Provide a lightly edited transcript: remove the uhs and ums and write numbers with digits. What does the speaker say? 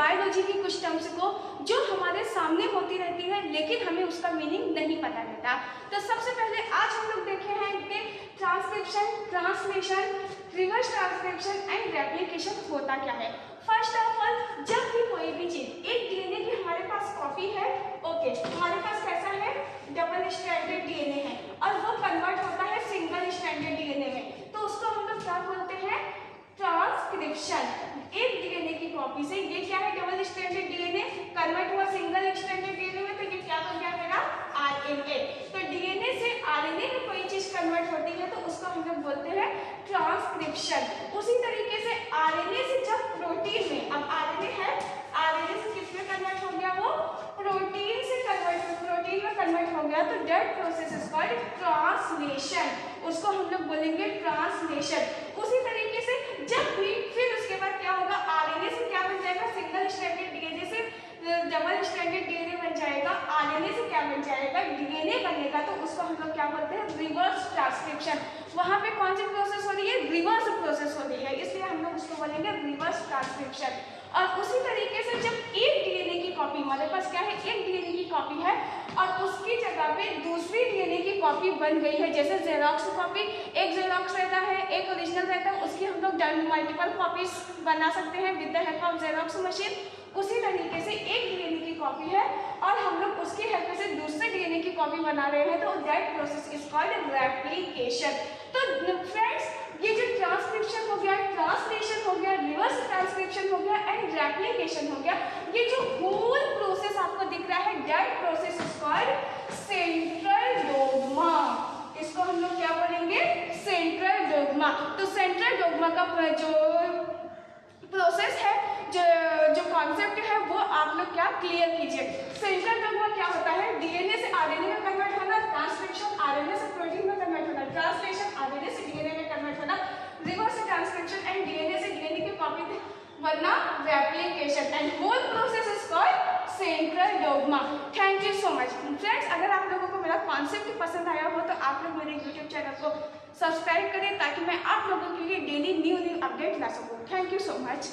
Biology की कुछ terms को जो हमारे सामने होती रहती है लेकिन हमें उसका मीनिंग नहीं पता रहता। तो सबसे पहले आज हम लोग देखे हैं कि transcription, translation, reverse transcription and replication होता क्या है। फर्स्ट ऑफ ऑल, जब भी कोई भी चीज एक डीएनए की हमारे पास कॉपी है, ओके, हमारे पास कैसा है, डबल स्ट्रैंडेड डीएनए है और वो कन्वर्ट होता है सिंगल स्ट्रैंडेड डीएनए में, तो उसको हम लोग क्या बोलते हैं, ट्रांसक्रिप्शन। एक डीएनए की कॉपी से ये क्या है, डबल स्ट्रैंडेड डीएनए कन्वर्ट हुआ सिंगल स्ट्रैंडेड डीएनए में, तो ये क्या बन गया मेरा आरएनए। तो डीएनए से आरएनए में कोई चीज कन्वर्ट होती है तो उसको हम लोग बोलते हैं ट्रांसक्रिप्शन। उसी तरीके से आरएनए से जब प्रोटीन में, अब आरएनए है, आरएनए से किसमें कन्वर्ट हो गया, वो प्रोटीन से प्रोटीन में कन्वर्ट हो गया, तो that process is called translation, उसको हम लोग बोलेंगे ट्रांसलेशन। उसी तरीके से जब भी फिर उसके बाद क्या होगा, आरएनए से क्या बन जाएगा, सिंगल स्ट्रैंडेड डीएनए से डबल स्ट्रैंडेड डीएनए बन जाएगा, आरएनए से क्या बन जाएगा, डीएनए बनेगा, तो उसको हम लोग क्या बोलते हैं, रिवर्स ट्रांसक्रिप्शन। वहां पे कौन सी प्रोसेस हो रही है, रिवर्स प्रोसेस हो रही है, इसलिए हम लोग उसको बोलेंगे रिवर्स ट्रांसक्रिप्शन। और उसी तरीके से जब एक डीएनए की कॉपी, हमारे पास क्या है, एक डीएनए की कॉपी है और उसकी जगह पे दूसरी डीएनए की कॉपी बन गई है, जैसे जेरोक्स कॉपी, एक जेरोक्स रहता है, एक ओरिजिनल रहता है, उसकी हम लोग मल्टीपल कॉपीज बना सकते हैं with the help of xerox machine. उसी तरीके से एक डीएनए की कॉपी है और हम लोग उसकी हेल्प से दूसरे डीएनए की कॉपी बना रहे हैं, तो that process is called replication. तो फ्रेंड्स, ये जो ट्रांसक्रिप्शन हो गया, ट्रांसलेशन हो गया, रिवर्स ट्रांसक्रिप्शन हो गया एंड रेप्लिकेशन हो गया, ये जो होल प्रोसेस आपको दिख रहा है, that process is called central dogma. इसको हम लोग क्या बोलेंगे, सेंट्रल डोग्मा। तो सेंट्रल डोग्मा का जो प्रोसेस है, जो कॉन्सेप्ट है, वो आप लोग क्या क्लियर कीजिए। सेंट्रल डोग्मा क्या होता है, डीएनए से आरएनए में कन्वर्ट होना, ट्रांसक्रिप्शन आरएनए से प्रोटीन में कन्वर्ट होना, ट्रांसलेशन आरएनए से डीएनए में कन्वर्ट होना, रिवर्स ट्रांसक्रिप्शन एंड डीएनए से डीएनए की कॉपी बनना, replication, and whole process is called central dogma. Thank you so much friends. अगर आप लोगों को मेरा कॉन्सेप्ट पसंद आया हो तो आप लोग मेरे यूट्यूब चैनल को सब्सक्राइब करें ताकि मैं आप लोगों के लिए डेली न्यू अपडेट ला सकूं। Thank you so much.